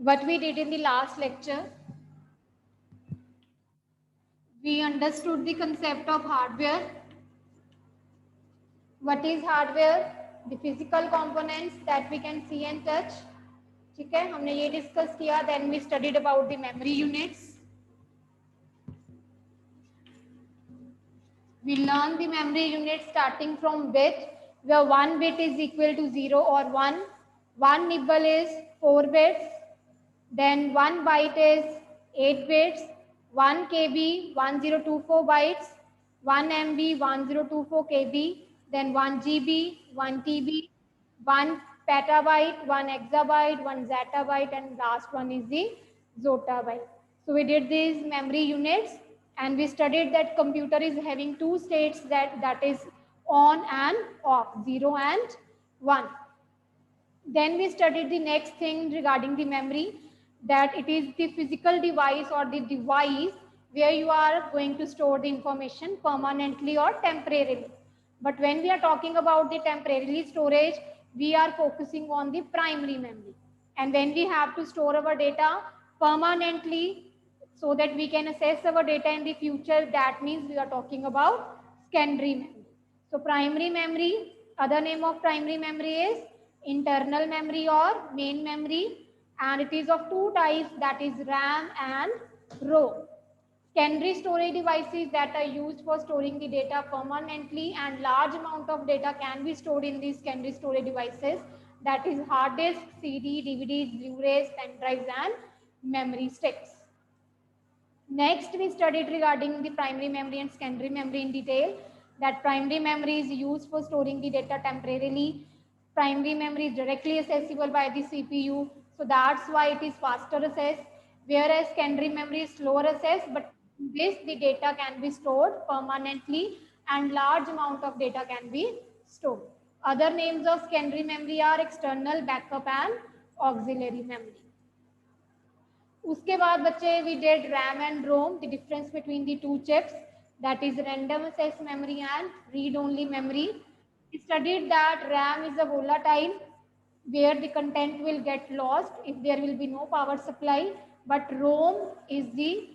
what we did in the last lecture, we understood the concept of hardware. What is hardware? The physical components that we can see and touch. ठीक है, हमने ये discuss किया. Then we studied about the memory units. We learn the memory unit starting from bit, where 1 bit is equal to 0 or 1. 1 nibble is 4 bits. Then 1 byte is 8 bits. 1 KB 1024 bytes. 1 MB 1024 KB. Then 1 GB 1 TB. 1 petabyte, 1 exabyte, 1 zettabyte, and last one is the zotabyte. So we did these memory units, and we studied that computer is having two states, that is on and off, 0 and 1. Then we studied the next thing regarding the memory, that it is the physical device or the device where you are going to store the information permanently or temporarily. But when we are talking about the temporary storage, we are focusing on the primary memory. And when we have to store our data permanently so that we can access our data in the future, that means we are talking about secondary memory. So primary memory, other name of primary memory is internal memory or main memory, and it is of two types, that is RAM and ROM. Secondary storage devices that are used for storing the data permanently, and large amount of data can be stored in these secondary storage devices, that is hard disk, CD, DVDs, Blu-rays, pen drives, and memory sticks. Next, we studied regarding the primary memory and secondary memory in detail, that primary memory is used for storing the data temporarily. Primary memory is directly accessible by the CPU, so that's why it is faster access, whereas secondary memory is slower access, but this the data can be stored permanently and large amount of data can be stored. Other names of secondary memory are external, backup, and auxiliary memory. उसके बाद बच्चे we did RAM and ROM, the difference between the two chips, that is random access memory and read-only memory. We studied that RAM is a volatile where the content will get lost if there will be no power supply, but ROM is the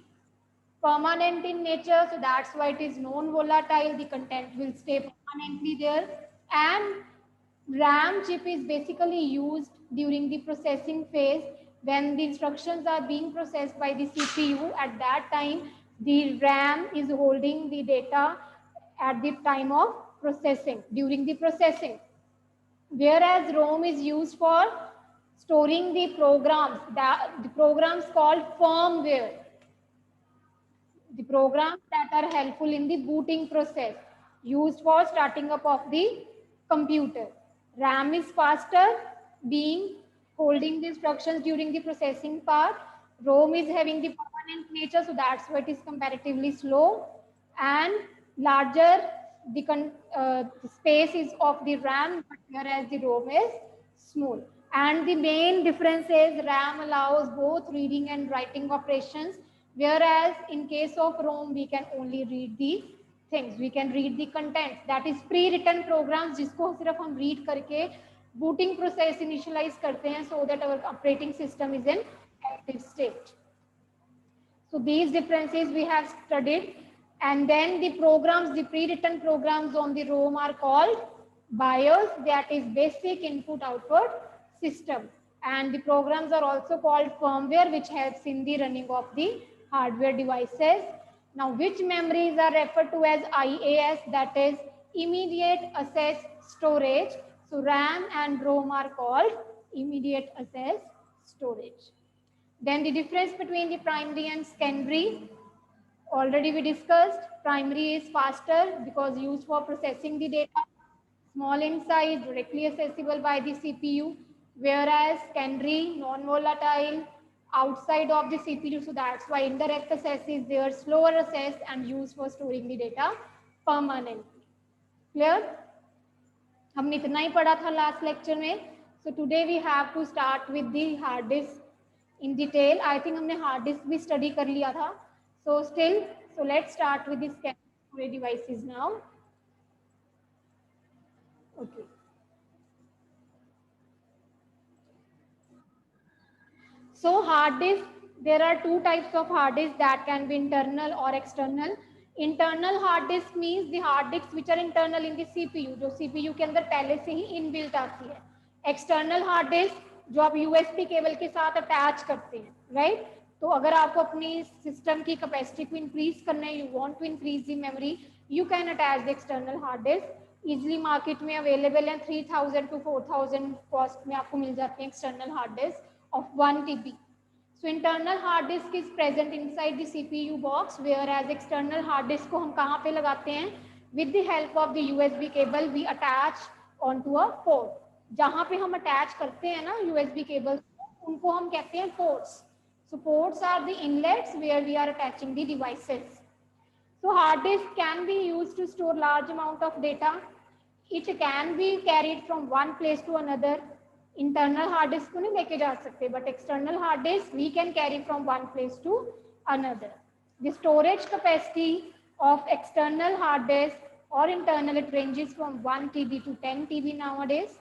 permanent in nature, so that's why it is non-volatile, the content will stay permanently there. And RAM chip is basically used during the processing phase when the instructions are being processed by the CPU. At that time, the RAM is holding the data at the time of processing, during the processing. Whereas ROM is used for storing the programs, the programs called firmware, the programs that are helpful in the booting process, used for starting up of the computer. RAM is faster, being holding the instructions during the processing part. ROM is having the permanent nature, so that's why it is comparatively slow, and larger the space is of the RAM, whereas the ROM is small. And the main difference is RAM allows both reading and writing operations, whereas in case of ROM we can only read the things, we can read the contents, that is pre-written programs जिसको सिर्फ हम read करके booting process initialize करते हैं so that our operating system is in active state. So these differences we have studied, and then the programs, the pre-written programs on the ROM are called BIOS, that is basic input output system, and the programs are also called firmware, which helps in the running of the hardware devices. Now, which memories are referred to as IAS, that is immediate access storage? So RAM and ROM are called immediate access storage. Then the difference between the primary and secondary, already we discussed. Primary is faster because used for processing the data, small in size, directly accessible by the CPU, whereas secondary, non-volatile, outside of the CPU, so that's why indirect access is there, slower access and used for storing the data permanently. Clear? हमने इतना ही पढ़ा था last lecture में. So today we have to start with the hard disk in detail. I think हमने hard disk भी study कर लिया था. So let's start with the storage devices now. Okay. So hard disk, there are two types of hard disk that can be internal or external. Internal hard disk means the hard disks which are internal in the CPU, जो CPU के अंदर पहले से ही inbuilt आती है. External hard disc जो आप USB cable के साथ अटैच करते हैं, राइट? तो अगर आपको अपनी सिस्टम की कैपेसिटी को इंक्रीज करना है, you want to increase the memory, you can attach the external hard disk. Easily market में अवेलेबल है, 3000 to 4000 कॉस्ट में आपको मिल जाती है external hard disc of 1 TB. So internal hard disk is present inside the CPU box, whereas external hard disk को हम कहाँ पे लगाते हैं? With the help of the USB cable we attach onto a port. जहाँ पे हम attach करते हैं ना USB cables, उनको हम कहते हैं ports. So ports are the inlets where we are attaching the devices. So hard disk can be used to store large amount of data. It can be carried from one place to another. Internal hard disk को नहीं लेके जा सकते, but external hard disk we can carry from one place to another. The storage capacity of external hard disk और internal it ranges from 1 TB to 10 TB nowadays.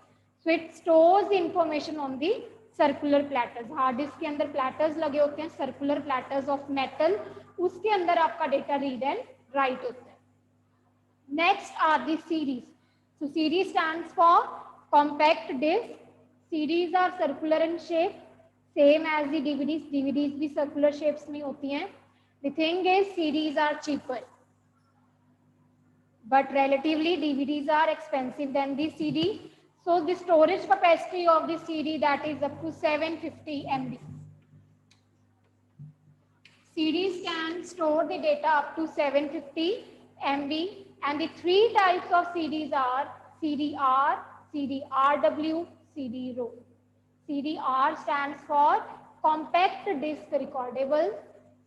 So it stores the information on the circular platters. Hard disk के अंदर platters लगे होते हैं, circular platters of metal, उसके अंदर आपका data read and right होता है. Next are the series. So series stands for compact disc. CDs are circular in shape, same as the DVDs. DVDs भी circular shapes में होती हैं. The thing is, CDs are cheaper, but relatively DVDs are expensive than the CD. So the storage capacity of the CD that is up to 750 MB. CDs can store the data up to 750 MB, and the three types of CDs are CD-R, CD-RW, CD-ROM. CD-R stands for compact disc recordable,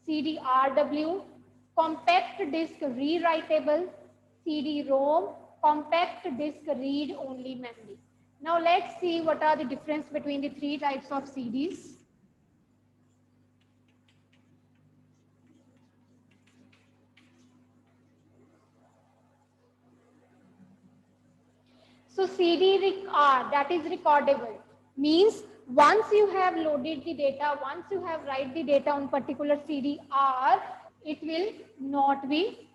CD-RW compact disc rewritable, CD-ROM compact disc read only memory. Now let's see what are the difference between the three types of CDs. So CD-R, that is recordable, means once you have loaded the data, once you have write the data on particular CD-R, it will not be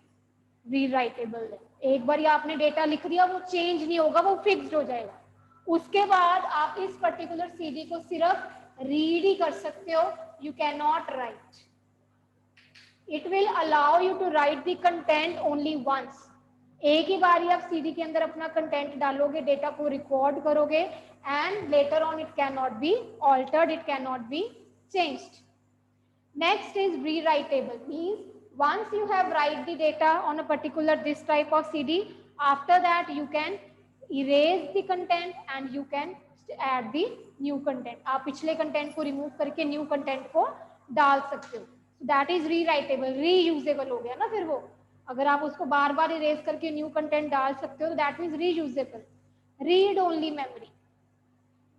rewritable. एक बार आपने data लिख दिया, वो change नहीं होगा, वो fixed हो जाएगा. उसके बाद आप इस पर्टिकुलर CD को सिर्फ रीड ही कर सकते हो, you cannot write. It will allow you to write the content only once. एक ही बार आप सीडी के अंदर अपना कंटेंट डालोगे, डेटा को रिकॉर्ड करोगे, and later on it can not be altered, it can not be changed. Next is rewritable, means once you have write the data on a particular this type of CD, after that you can erase the content and you can add the new content. आप पिछले content को remove करके new content को डाल सकते हो. So that is rewritable, reusable हो गया ना फिर वो. अगर आप उसको बार बार इरेज करके न्यू कंटेंट डाल सकते हो तो that means reusable. Read only memory.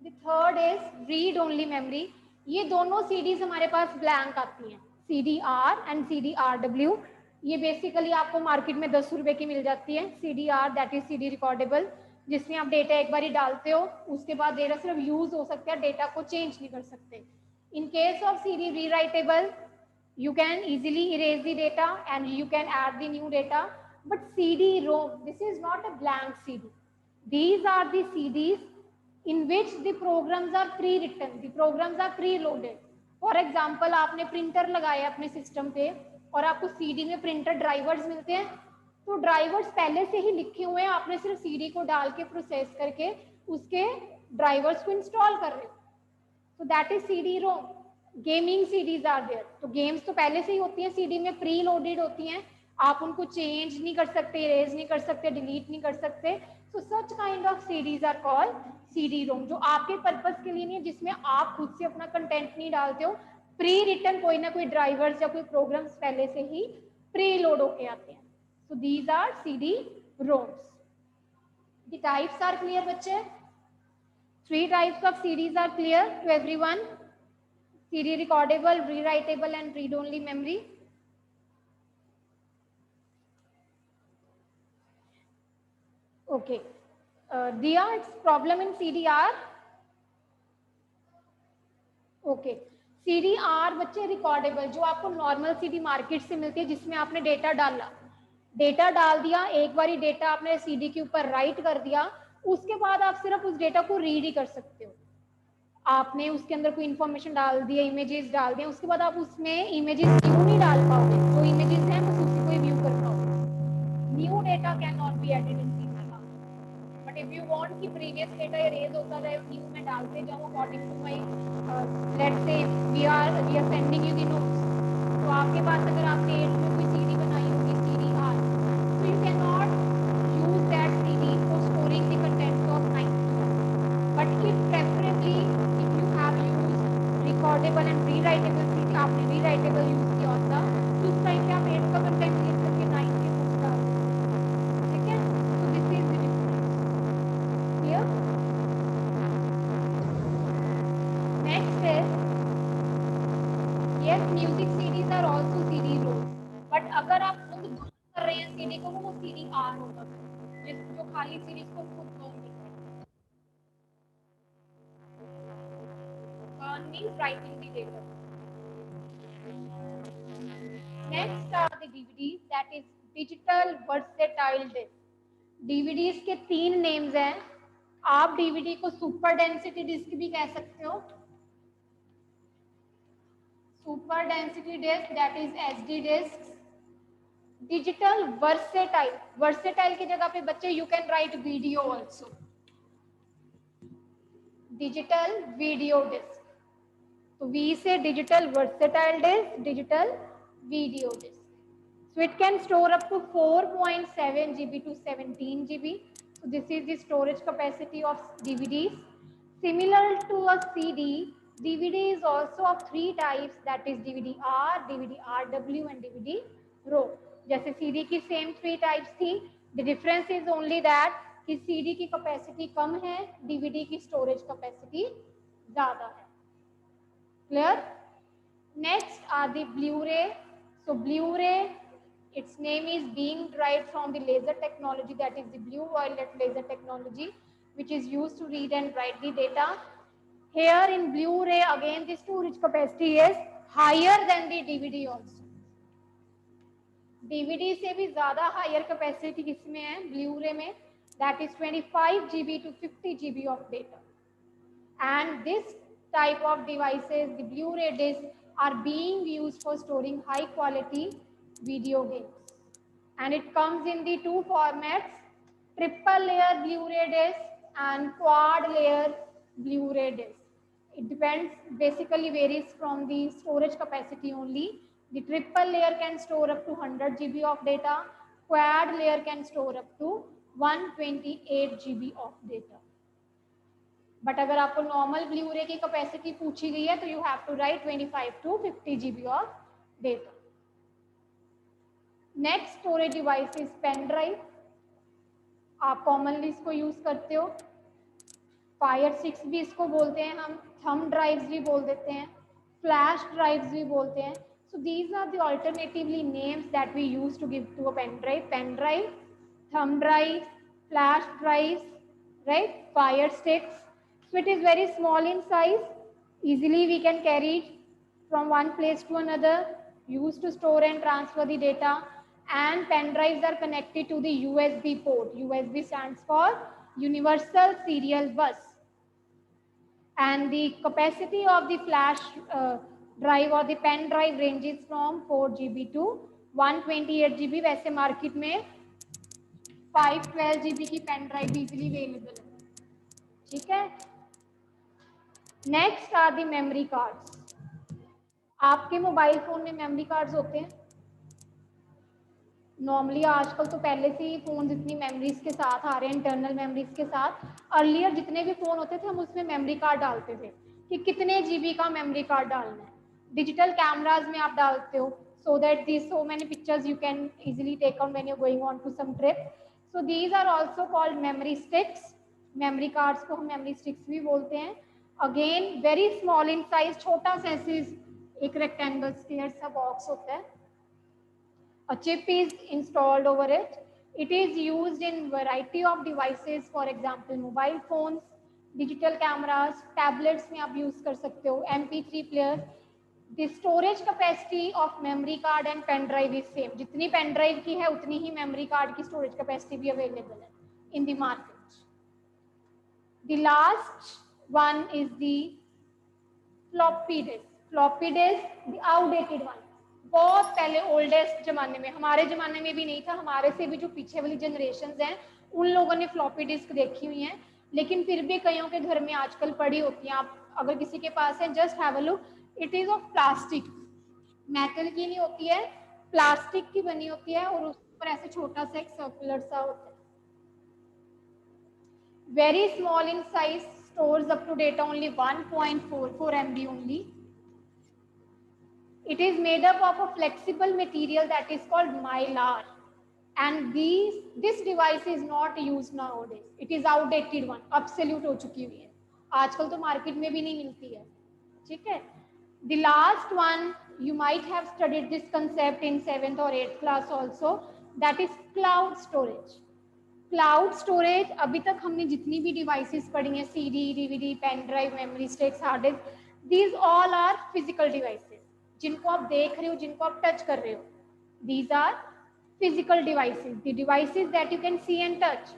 The third is read only memory. ये दोनों सीडीज हमारे पास ब्लैंक आती हैं, CD-R एंड CD-RW. ये बेसिकली आपको मार्केट में 10 रुपए की मिल जाती है. CD-R that is CD recordable, जिसमें आप डेटा एक बार ही डालते हो, उसके बाद डेटा सिर्फ यूज हो सकता है, डेटा को चेंज नहीं कर सकते. इन case of CD rewritable, you can easily erase the data and you can add the new data. But CD-ROM, this is not a blank CD. These are the CDs in which the programs are pre-written, the programs are pre-loaded. For example, आपने printer लगाया अपने system पे और आपको CD में printer drivers मिलते हैं, तो ड्राइवर्स पहले से ही लिखे हुए हैं, आपने सिर्फ CD को डाल के प्रोसेस करके उसके ड्राइवर्स को इंस्टॉल कर रहे हो. So that is CD-ROM. Gaming CDs are there, तो गेम्स तो पहले से ही होती हैं सीडी में, प्री लोडेड होती हैं, आप उनको चेंज नहीं कर सकते, इरेज नहीं कर सकते, डिलीट नहीं कर सकते. So such kind of CDs are called CD-ROM, जो आपके पर्पस के लिए नहीं है, जिसमें आप खुद से अपना कंटेंट नहीं डालते हो, प्री रिटन कोई ना कोई ड्राइवर्स या कोई प्रोग्राम्स पहले से ही प्री लोड होके आते हैं. So these are CD-ROMs. The types are clear बच्चे? 3 types of CDs are clear to everyone? CD recordable, rewritable and read only memory. Okay. Dia, it's problem in CD-R. Okay. CD are बच्चे recordable, जो आपको normal CD market से मिलती है जिसमें आपने data डाला, डेटा डाल दिया, एक बार डेटा आपने सीडी के ऊपर राइट कर दिया, उसके बाद आप सिर्फ उस डेटा को रीड ही कर सकते हो। आपने उसके अंदर कोई इन्फॉर्मेशन डाल दिया, इमेजेस डाल दिए, उसके बाद आप उसमें इमेजेस व्यू नहीं डाल पाओगे, जो इमेजेस हैं बस उसी को ही व्यू कर पाओगे। New data can not be added in CD, but if you want कि प्रीवियस डेटा इरेज होता रहे, न्यू में डालते जाओ according to my, let's say we are sending you the notes, तो आपके पास अगर आपने 8 में कोई सीडी बनाई होगी, सीडी आर, तो you can not use that CD for storing the contents of 9, but it preferably if you have use recordable and rewritable CD, आपने रीराइटेबल यूज किया होता, तो उस टाइम पे आप 8 का कंटेंट रीड करके 9 के नोट्स डाल सकते, ठीक है। So this is the difference clear. Next is yes, music CDs are also CD ROM, but अगर आप खुद बर्न कर रहे हैं सीडी को, वो सीडी आर होगा, जिस जो खाली सीडीज को खुद बर्न करते हैं। Burn means writing the data. Next are the DVDs, that is digital versatile disc. DVDs के 3 नेम्स हैं। आप डीवीडी को सुपर डेंसिटी डिस्क भी कह सकते हो, super density disc that is HD disc. Digital versatile, versatile की जगह पे बच्चे you can write video also, digital video disc. तो we say digital versatile disc, digital video disc. So it can store up to 4.7 GB to 17 GB. So this is the storage capacity of DVDs. Similar to a CD, DVD is also of 3 types, that is DVD-R, DVD-RW and DVD-RAW. जैसे CD की same 3 types थी, the difference is only that कि CD की capacity कम है, DVD की storage capacity ज़्यादा है। Clear? Next are the Blu-ray. So Blu-ray, its name is being derived from the laser technology, that is the blue violet laser technology, which is used to read and write the data. Here in Blu-ray, again the storage capacity is higher than the DVD also. DVD से भी ज़्यादा higher capacity किसमें है? Blu-ray में, that is 25 GB to 50 GB of data. And this type of devices, the Blu-ray discs, are being used for storing high quality video games. And it comes in the 2 formats, triple layer Blu-ray disc and quad layer Blu-ray disc. It depends, basically varies from the storage capacity only. The triple layer can store up to 100 GB of data, quad layer can store up to 128 GB of data. But अगर आपको normal Blu-ray की capacity पूछी गई है तो you have to write 25 to 50 GB of data. Next storage device is pen drive. आप commonly इसको use करते हो, फायर स्टिक्स भी इसको बोलते हैं हम, थंब ड्राइव्स भी बोल देते हैं, फ्लैश ड्राइव्स भी बोलते हैं। So these are the alternatively names that we use to give to a pen drive, thumb drive, flash drives, right, fire sticks. So it is very small in size, easily we can carry it from one place to another, used to store and transfer the data, and pen drives are connected to the USB port. USB stands for Universal Serial Bus. And the capacity of the flash drive or the pen drive ranges from 4 GB to 128 GB. वैसे market में 512 GB की pen drive easily available है, ठीक है। Next are the memory cards. आपके mobile phone में memory cards होते हैं नॉर्मली, आजकल तो पहले से ही फोन इतनी मेमोरीज के साथ आ रहे हैं, इंटरनल मेमोरीज के साथ। अर्लियर जितने भी फोन होते थे हम उसमें मेमोरी कार्ड डालते थे कि कितने जीबी का मेमोरी कार्ड डालना है। डिजिटल कैमराज में आप डालते हो so that this so many pictures you can easily take out when you going on to some trip. So these are also called memory sticks. Memory cards को हम memory sticks भी बोलते हैं। Again very small in size, छोटा सा एक rectangle square सा box होता है, a chip is installed over it. It is used in variety of devices, for example mobile phones, digital cameras, tablets में आप use कर सकते हो, MP3 players, the storage capacity of memory card and pen drive is same. जितनी pen drive की है उतनी ही मेमोरी कार्ड की स्टोरेज कैपेसिटी भी अवेलेबल है in the market. The last one is the floppy disk. Floppy disk the outdated one. बहुत पहले ओल्डेस्ट जमाने में, हमारे जमाने में भी नहीं था, हमारे से भी जो पीछे वाली जनरेशन हैं उन लोगों ने फ्लॉपी डिस्क देखी हुई हैं, लेकिन फिर भी कईयों के घर में आजकल पड़ी होती हैं. आप अगर किसी के पास है, just have a look. It is of plastic, metal की नहीं होती है, प्लास्टिक की बनी होती है और उस पर ऐसे छोटा सा एक सर्कुलर सा होता है. Very small in size, stores up to data only 1.44 MB only. It is made up of a flexible material that is called mylar, and this device is not used nowadays. It is outdated one, obsolete हो चुकी हुई है, आजकल तो market में भी नहीं मिलती है. ठीक है. The last one, you might have studied this concept in 7th or 8th class also, that is cloud storage. Cloud storage, अभी तक हमने जितनी भी डिवाइसेस पढ़ी हैं, CD, DVD, pen drive, memory sticks, hard disk, these all are physical devices. जिनको आप देख रहे हो, जिनको आप टच कर रहे हो, these are physical devices, the devices that you can see and touch.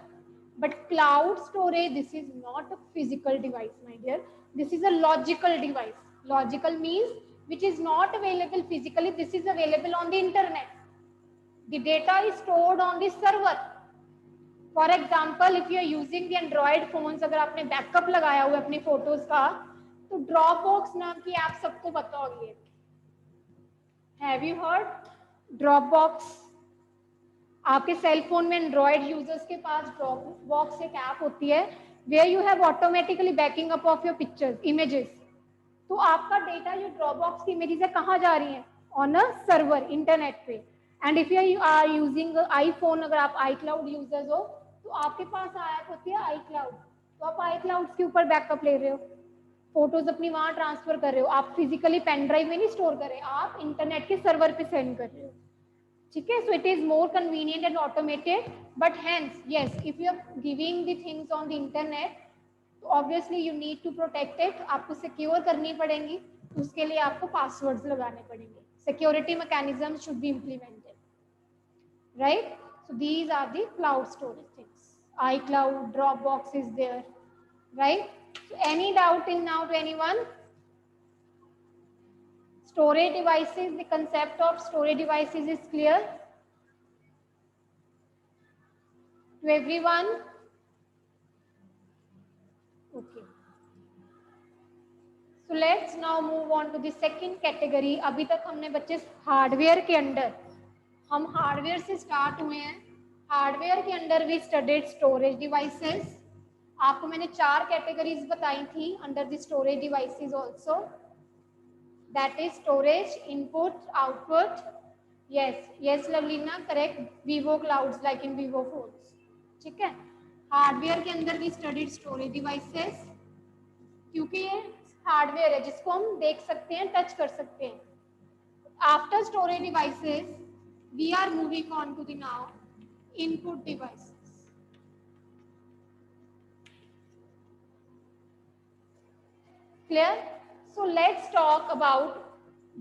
But cloud storage, this is not a physical device my dear, this is a logical device. Logical means which is not available physically, this is available on the internet. The data is stored on the server. For example, if you are using the Android phones, अगर आपने backup लगाया हुआ है अपनी photos का, तो Dropbox नाम की ऐप सबको पता होगी. Have you heard Dropbox? आपके सेल फोन में एंड्रॉयड यूजर्स के पास ड्रॉपबॉक्स एक ऐप होती है, where you have automatically backing up of your pictures, images. तो आपका डेटा, जो ड्रॉपबॉक्स की इमेजेस है, कहाँ जा रही है? ऑन अ सर्वर, इंटरनेट पे. And if you are using iPhone, अगर आप आई क्लाउड यूजर्स हो, तो आपके पास ऐप होती है आई क्लाउड. तो आप आई क्लाउड के ऊपर बैकअप ले रहे हो, फोटोज अपनी वहां ट्रांसफर कर रहे हो. आप फिजिकली पेन ड्राइव में नहीं स्टोर कर रहे, आप इंटरनेट के सर्वर पे सेंड कर रहे हो. ठीक है. So it is more convenient and automated, but hence yes, if you are giving the things on the internet, तो obviously you need to protect it. आपको सिक्योर करनी पड़ेंगी, उसके लिए आपको पासवर्ड्स लगाने पड़ेंगे. Security mechanism should be implemented, right? So these are the cloud storage things. iCloud, Dropbox is there, right? So any doubt in now to anyone? Storage devices, the concept of storage devices is clear to everyone? Okay. So let's now move on to the second category. अभी तक हमने बच्चे hardware के under, हम hardware से start हुए हैं. Hardware के under we studied storage devices. आपको मैंने 4 कैटेगरीज बताई थी under the storage devices also. That is storage, input, output. Yes Lovlina, correct. Vivo clouds like in Vivo phones. ठीक है. हार्डवेयर के अंदर वी स्टडीड स्टोरेज डिवाइसेस, क्योंकि ये हार्डवेयर है जिसको हम देख सकते हैं, टच कर सकते हैं. After storage devices we are moving on to the now input devices. Clear? So let's talk about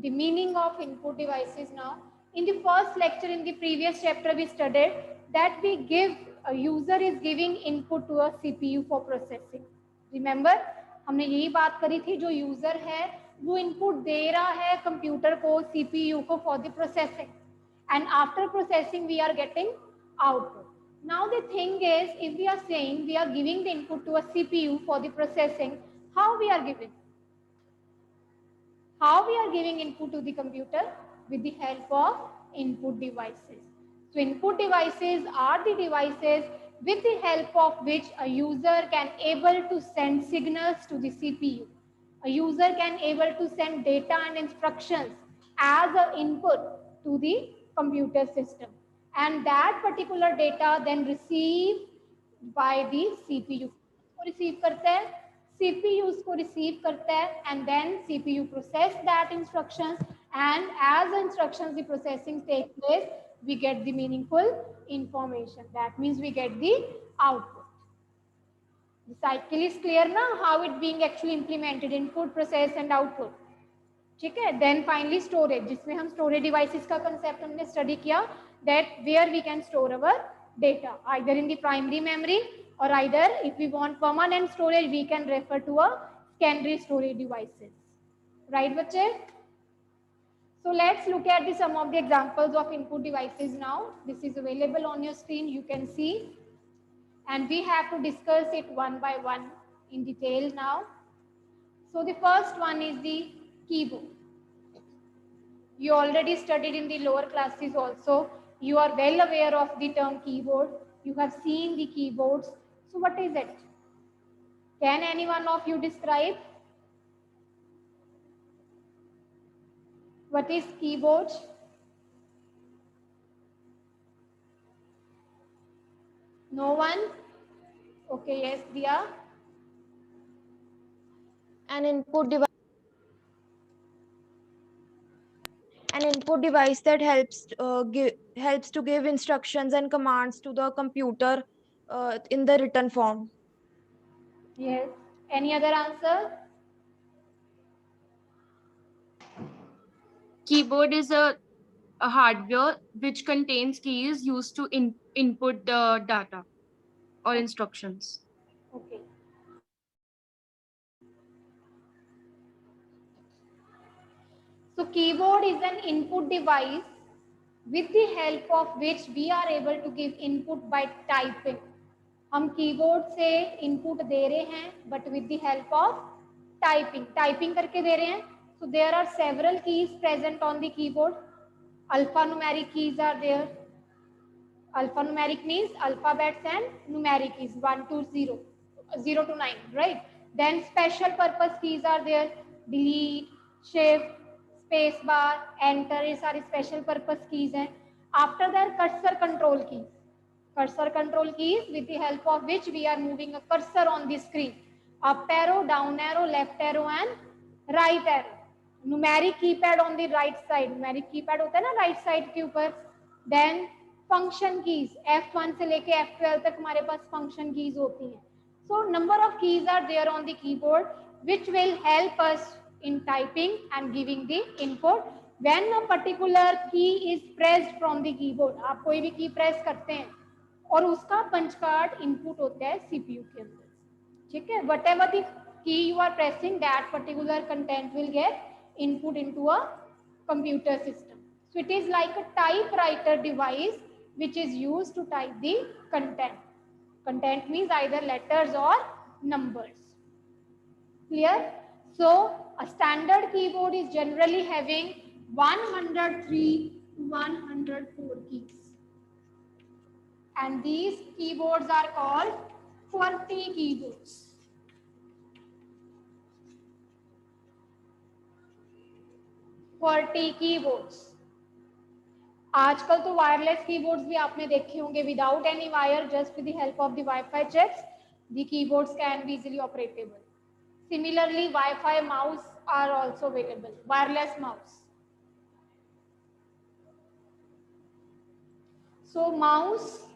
the meaning of input devices now. In the first lecture, in the previous chapter, we studied that we give, a user is giving input to a CPU for processing. Remember, हमने यही बात करी थी, जो user है वो input दे रहा है कंप्यूटर को, सीपीयू को, for the processing. And after processing we are getting output. Now the thing is, if we are saying we are giving the input to a CPU for the processing, how we are giving? How we are giving input to the computer? With the help of input devices. So input devices are the devices with the help of which a user can able to send signals to the CPU. A user can able to send data and instructions as an input to the computer system, and that particular data then received by the CPU. उसको receive करता है, CPU उसको receive करता है, and then CPU process that instructions, and as the instructions the processing takes place, we get the meaningful information. That means we get the output. The cycle is clear now, how it being actually implemented, input, process and output. ठीक है. Then finally storage, जिसमें हम storage devices का concept हमने study किया, that where we can store our data either in the primary memory or either if we want permanent storage we can refer to a secondary storage devices. Right बच्चे? So let's look at the some of the examples of input devices now. This is available on your screen, you can see, and we have to discuss it one by one in detail now. So the first one is the keyboard. You already studied in the lower classes also. You are well aware of the term keyboard. You have seen the keyboards. So what is it? Can any one of you describe? What is keyboard? No one? Okay, yes, Diya. An input device that helps to give instructions and commands to the computer in the written form. Yes. Any other answer? Keyboard is a hardware which contains keys used to input the data or instructions. Okay. So keyboard is an input device with the help of which we are able to give input by typing. हम keyboard से input दे रहे हैं but with the help of typing करके दे रहे हैं. So there are several keys present on the keyboard. Alphanumeric keys are there. Alphanumeric means alphabets and numeric keys 1 to 0, 0 to 9, right? Then special purpose keys are there. Delete, shift, space bar, enter, ये सारी special purpose keys हैं. After that, cursor control keys. Cursor control keys with the help of which we are moving a cursor on the screen. Up arrow, down arrow, left arrow and right arrow. Numeric keypad on the right side. Numeric keypad होता है ना right side के ऊपर. Then function keys, F1 से लेके F12 तक हमारे पास function keys होती हैं. So number of keys are there on the keyboard which will help us in typing and giving the input. When a particular key is pressed from the keyboard, आप कोई भी key press करते हैं और उसका punch card input होता है CPU के अंदर. ठीक है. Whatever the key you are pressing that particular content will get input into a computer system. So it is like a typewriter device which is used to type the content. Content means either letters or numbers. Clear? So a standard keyboard is generally having 103 to 104 keys. And these keyboards are called QWERTY keyboards. QWERTY keyboards. आजकल तो wireless keyboards भी आपने देखे होंगे without any wire, just with the help of the WiFi chips the keyboards can be easily operatable. Similarly WiFi mouse are also available, wireless mouse. So mouse,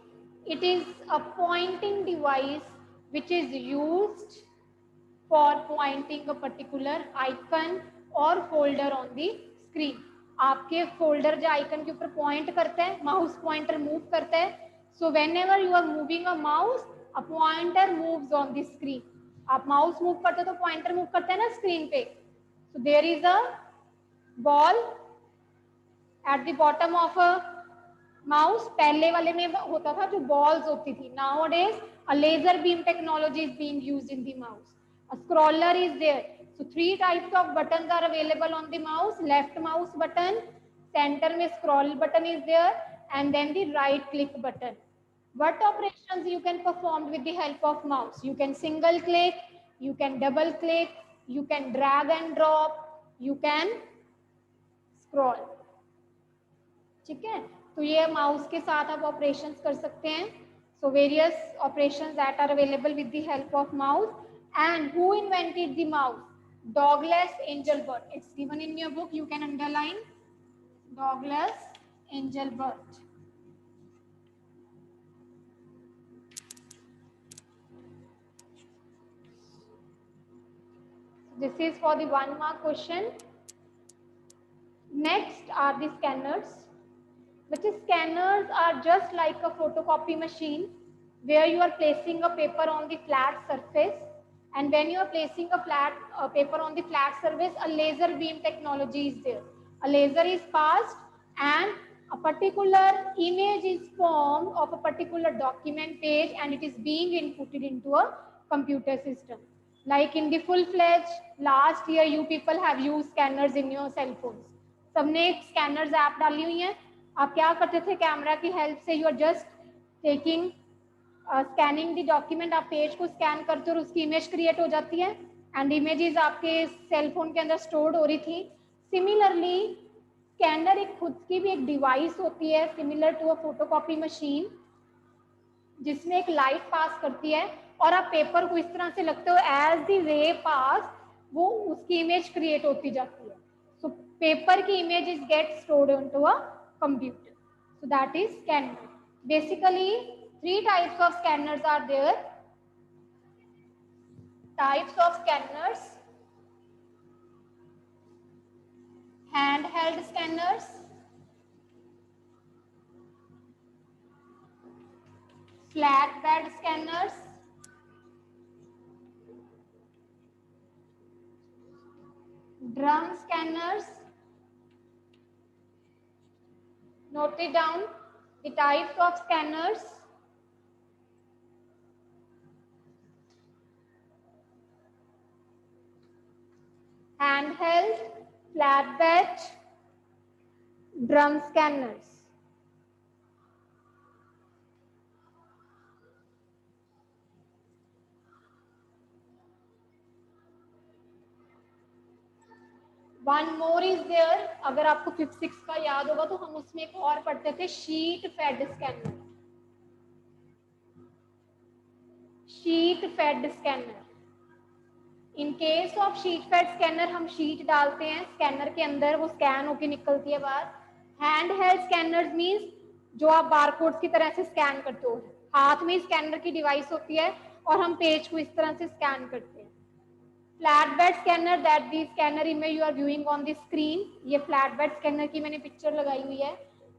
it is a pointing device which is used for pointing a particular icon or folder on the screen. आपके folder जो icon के ऊपर point करते हैं, mouse pointer move करता है. So whenever you are moving a mouse, a pointer moves on the screen. आप mouse move करते हो तो पॉइंटर मूव करते हैं ना स्क्रीन पे. So there is a ball at the bottom of a mouse. पहले वाले में होता था जो बॉल्स होती थी. Nowadays a laser beam technology is being used in the mouse. A scroller is there. So 3 types of buttons are available on the mouse. Left mouse button, center में scroll button is there, and then the right click button. What operations you can perform with the help of mouse? You can single click, you can double click, you can drag and drop, you can scroll. ठीक है. तो ये mouse के साथ आप operations कर सकते हैं. So various operations that are available with the help of mouse. And who invented the mouse? Douglas Engelbart. It's given in your book. You can underline Douglas Engelbart. This is for the 1 mark question. are the scanners. Which scanners are just like a photocopy machine where you are placing a paper on the flat surface, and when you are placing a paper on the flat surface, a laser beam technology is there. A laser is passed and a particular image is formed of a particular document page, and it is being inputted into a computer system. Like in the full-fledged, last year you people have used scanners in your cell phones. सबने एक scanners app डाली हुई है. आप क्या करते थे, camera की हेल्प से you are just taking scanning the document, आप पेज को स्कैन करते हो और उसकी इमेज क्रिएट हो जाती है एंड इमेजेस आपके सेल फोन के अंदर स्टोर्ड हो रही थी. सिमिलरली स्कैनर एक खुद की भी एक डिवाइस होती है similar to a photocopy machine, जिसमें एक लाइट पास करती है और आप पेपर को इस तरह से लगते हो एज द रे पास वो उसकी इमेज क्रिएट होती जाती है. सो पेपर की images get stored into a computer. So that is scanner. Basically, 3 types of scanners are there. Types of scanners: handheld scanners, flatbed scanners, drum scanners. Note it down, the types of scanners: handheld, flatbed, drum scanners. One more is there. अगर आपको 5th 6th का याद होगा तो हम उसमें एक और पढ़ते थे, sheet fed scanner. Sheet fed scanner. In case of sheet fed scanner हम शीट डालते हैं स्कैनर के अंदर, वो स्कैन होके निकलती है बाहर. हैंड हेल्ड स्कैनर्स मींस जो आप बारकोड्स की तरह से स्कैन करते हो, हाथ में स्कैनर की डिवाइस होती है और हम पेज को इस तरह से स्कैन करते हैं. Flatbed scanner, that the scanner image you are viewing on the screen. ये फ्लैटबेड स्कैनर की मैंने पिक्चर लगाई हुई है.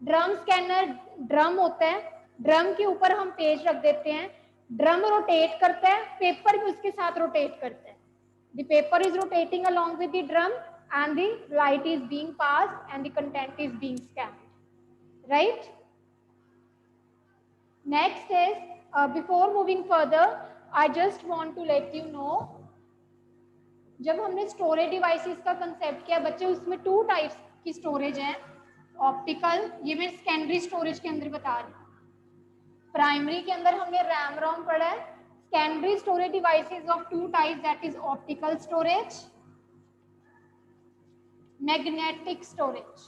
ड्रम स्कैनर, ड्रम होता है, ड्रम के ऊपर हम पेज रख देते हैं, ड्रम रोटेट करता है, पेपर भी उसके साथ रोटेट करता है. The paper is rotating along with the drum and the light is being passed and the content is being scanned, right? Next is before moving further, I just want to let you know, जब हमने storage devices का concept किया बच्चे, उसमें 2 types की storage है. Optical, ये मैं सेकेंडरी स्टोरेज के अंदर बता रही हूँ. प्राइमरी के अंदर हमने रैम रोम पढ़ा है. Secondary storage devices of 2 types, that is optical storage, magnetic storage.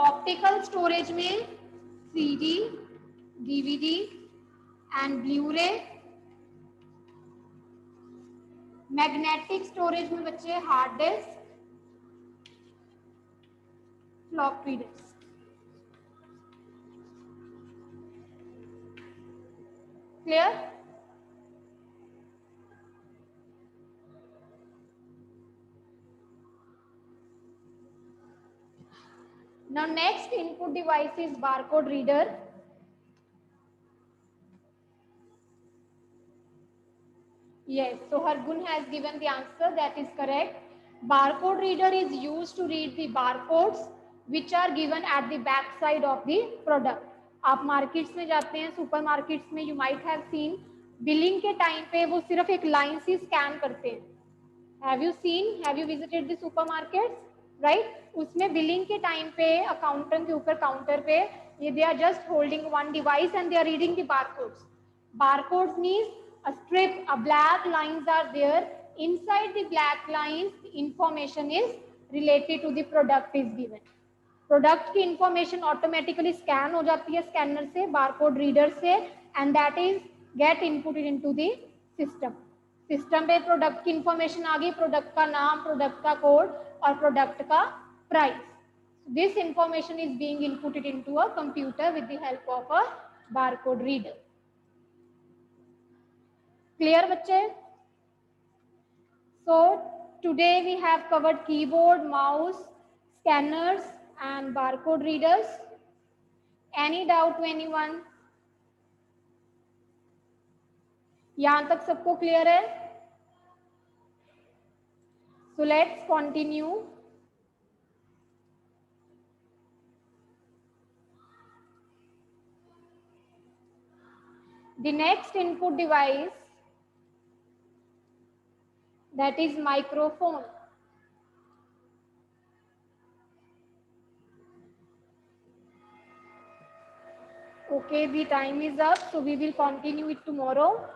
Optical storage में CD, DVD and Blu-ray. Magnetic storage में बच्चे hard disk, floppy disc. Clear? Now next input device is barcode reader. Yes, so Hargun has given the answer, that is correct. Barcode reader is used to read the barcodes which are given at the back side of the product. आप markets में जाते हैं, super markets में, you might have seen billing के time पे वो सिर्फ एक लाइन से स्कैन करते हैं. Have you seen, have you visited the super markets, right? उसमें बिलिंग के टाइम पे अकाउंटेंट के ऊपर काउंटर पे ये they are just holding one device and they are reading the barcodes. Barcodes means a strip, a black lines are there. Inside the black lines, the information is related to the product is given. Product की information automatically scan हो जाती है scanner से, barcode reader से, and that is get inputted into the system. System पे product की information आ गई, product का नाम, प्रोडक्ट का कोड और प्रोडक्ट का price. This information is being inputted into a computer with the help of a barcode reader. Clear बच्चे? सो today we have covered keyboard, mouse, scanners and barcode readers. Any doubt to anyone? यहाँ तक सबको clear है? So let's continue. The next input device, that is microphone. Okay, the time is up, so we will continue it tomorrow.